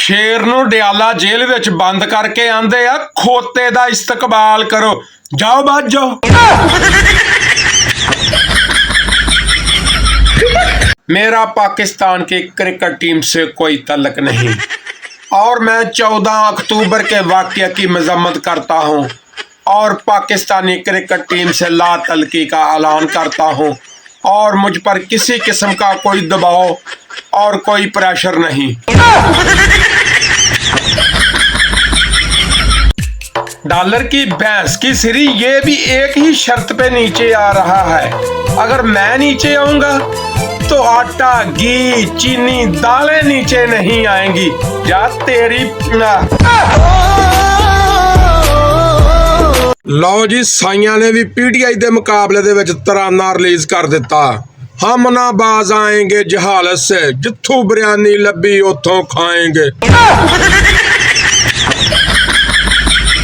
शेर नूं डियाला जेल विच बंद करके आंदे आ खोते दा इस्तकबाल करो। जाओ बाज जाओ। मेरा पाकिस्तान की क्रिकेट टीम से कोई तल्लक नहीं और मैं 14 अक्टूबर के वाक़या की मजम्मत करता हूँ और पाकिस्तानी क्रिकेट टीम से ला तल्की का ऐलान करता हूँ और मुझ पर किसी किस्म का कोई दबाव और कोई प्रेशर नहीं। डॉलर की भैंस की सिरी ये भी एक ही शर्त पे नीचे आ रहा है, अगर मैं नीचे आऊंगा तो आटा घी चीनी दालें नीचे नहीं आएंगी। जा तेरी लो जी, साइया ने भी पीटीआई के मुकाबले दे विच तराना रिलीज कर दिता। हम ना बाज आएंगे जहालत से, जिथों बिरयानी लब्बी उथों खाएंगे।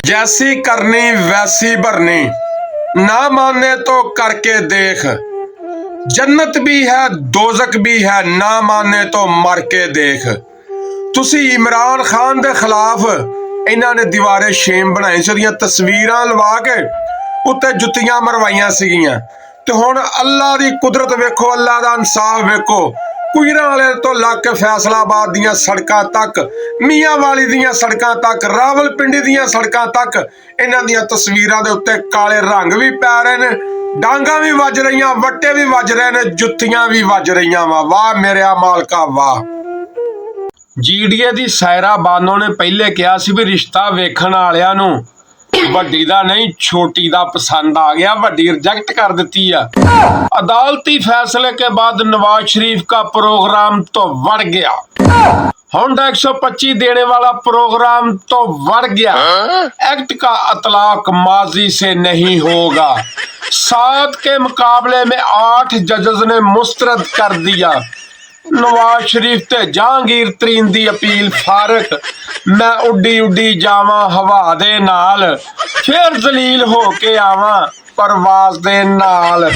जैसी करनी वैसी भरनी, ना माने तो करके देख। जन्नत भी है दोजक भी है, ना माने तो मर के देख। तुसी इमरान खान दे खिलाफ इन्हां ने दीवारे शेम बनाई सी, ओहदियां तस्वीरां लवा के उत्ते जुत्तियां मरवाइयां सीगियां। ते हुण अल्लाह दी कुदरत वेखो, अल्लाह दा इंसाफ वेखो। कुईरां वाले तो लग के फैसलाबाद दियां सड़कां तक, मियां वाली दियां सड़कां तक, रावलपिंडी दियां सड़कां तक इन्हां दियां तस्वीरां दे उत्ते काले रंग भी पै रहे ने, डांगा भी वज रही, वट्टे भी वज रहे ने, जुत्तियां भी वज रही वा। वाह मेरा मालका वाह। जीडीए दी सायरा बानो ने पहले कहा सी भी रिश्ता वेखण वालियां नूं वड्डी दा नहीं छोटी दा पसंद आ गया, वड्डी रिजेक्ट कर दी है। अदालती फैसले के बाद नवाज शरीफ का प्रोग्राम तो बढ़ गया, होंडा 125 देने वाला प्रोग्राम तो बढ़ गया। एक्ट का अतलाक माजी से नहीं होगा। 7 के मुकाबले में 8 जजेस ने मुस्तरद कर दिया। नवाज शरीफ ते जहांगीर तरीन दी अपील फारक। मैं उड्डी उड्डी जावां हवा दे नाल, फिर जलील हो के आवां परवाज दे नाल।